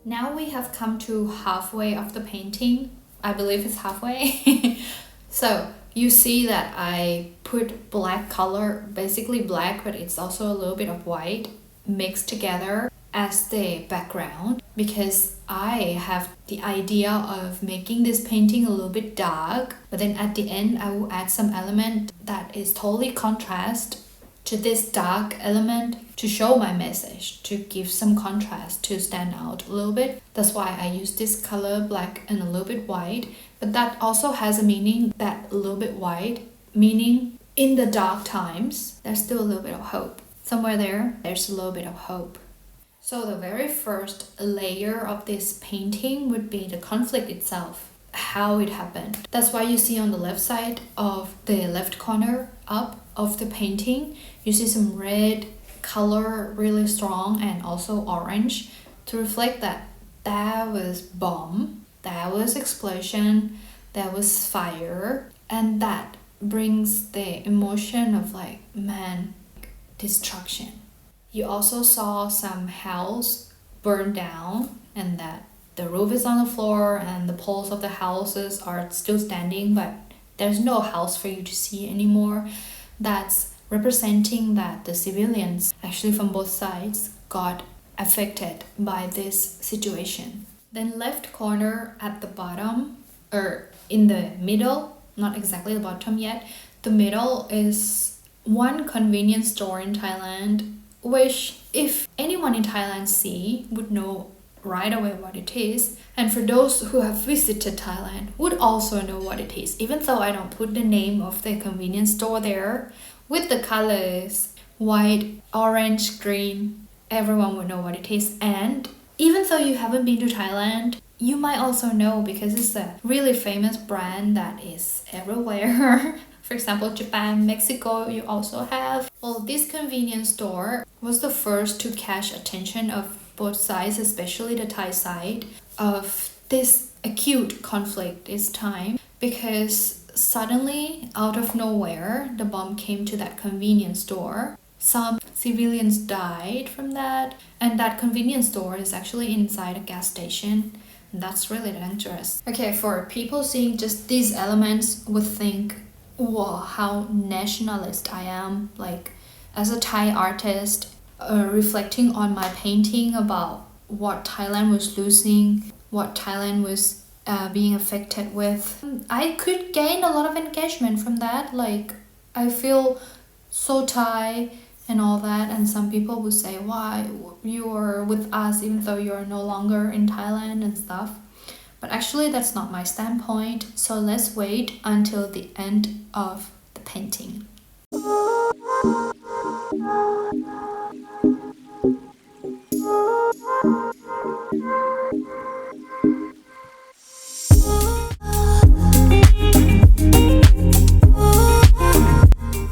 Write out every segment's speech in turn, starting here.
Now we have come to halfway of the painting. I believe it's halfway. So you see that I put black color, basically black, but it's also a little bit of white mixed together as the background because I have the idea of making this painting a little bit dark, but then at the end I will add some element that is totally contrast to this dark element to show my message, to give some contrast, to stand out a little bit. That's why I use this color black and a little bit white, but that also has a meaning that a little bit white, meaning in the dark times, there's still a little bit of hope. Somewhere there's a little bit of hope. So the very first layer of this painting would be the conflict itself, how it happened. That's why you see on the left side of the left corner up of the painting, you see some red color really strong and also orange to reflect that there was bomb, there was explosion, there was fire, and that brings the emotion of like, man, destruction. You also saw some house burn down and that the roof is on the floor and the poles of the houses are still standing, but there's no house for you to see anymore. That's representing that the civilians, actually from both sides, got affected by this situation. Then left corner at the bottom, or in the middle, not exactly the bottom yet, the middle is one convenience store in Thailand, which if anyone in Thailand see would know right away what it is, and for those who have visited Thailand would also know what it is, even though I don't put the name of the convenience store there. With the colors white, orange, green, everyone would know what it is. And even though you haven't been to Thailand, you might also know because it's a really famous brand that is everywhere. For example, Japan, Mexico, you also have. Well, this convenience store was the first to catch attention of both sides, especially the Thai side, of this acute conflict this time, because suddenly, out of nowhere, the bomb came to that convenience store. Some civilians died from that, and that convenience store is actually inside a gas station. And that's really dangerous. Okay, for people seeing just these elements would think, wow, how nationalist I am. Like, as a Thai artist, reflecting on my painting about what Thailand was losing, what Thailand was being affected with. I could gain a lot of engagement from that. Like, I feel so Thai and all that, and some people would say, why you are with us even though you are no longer in Thailand and stuff. But actually that's not my standpoint, so let's wait until the end of the painting.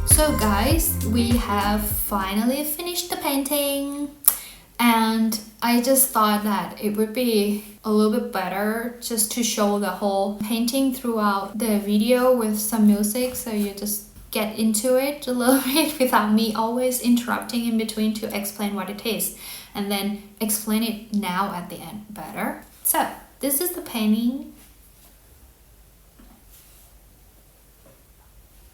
So guys, we have finally finished the painting, and I just thought that it would be a little bit better just to show the whole painting throughout the video with some music, so you just get into it a little bit without me always interrupting in between to explain what it is, and then explain it now at the end better. So this is the painting.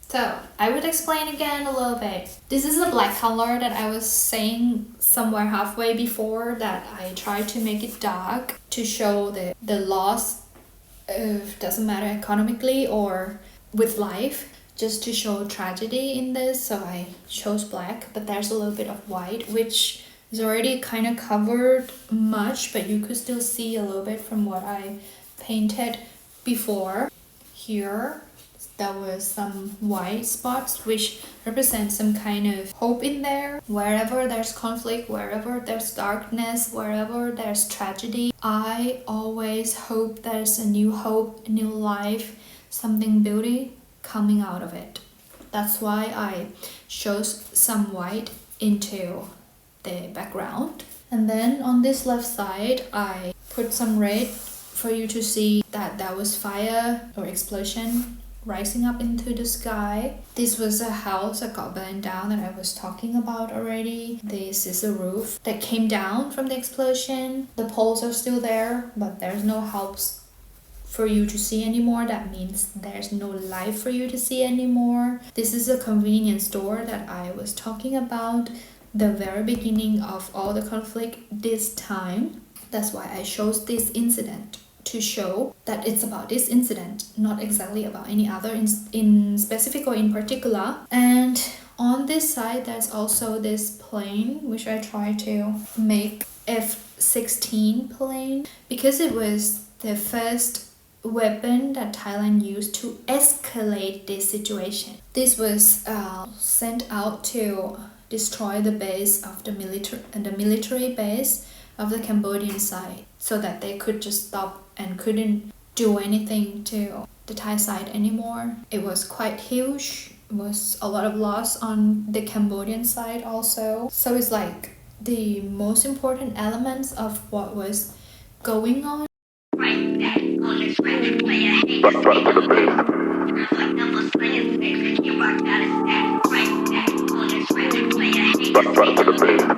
So I would explain again a little bit. This is a black color that I was saying somewhere halfway before, that I tried to make it dark to show the loss of, doesn't matter economically or with life, just to show tragedy in this. So I chose black, but there's a little bit of white, which is already kind of covered much, but you could still see a little bit from what I painted before. Here there was some white spots which represent some kind of hope in there. Wherever there's conflict, wherever there's darkness, wherever there's tragedy, I always hope there's a new hope, a new life, something beauty coming out of it. That's why I chose some white into the background. And And then on this left side, I put some red for you to see that there was fire or explosion rising up into the sky. This was a house that got burned down that I was talking about already. This is a roof that came down from the explosion. The poles are still there, but there's no house for you to see anymore. That means there's no light for you to see anymore. This is a convenience store that I was talking about, the very beginning of all the conflict this time. That's why I chose this incident, to show that it's about this incident, not exactly about any other in specific or in particular. And on this side, there's also this plane, which I tried to make F-16 plane, because it was the first weapon that Thailand used to escalate this situation. This was sent out to destroy the base of the military base of the Cambodian side, so that they could just stop and couldn't do anything to the Thai side anymore. It was quite huge. It was a lot of loss on the Cambodian side also. So it's like the most important elements of what was going on.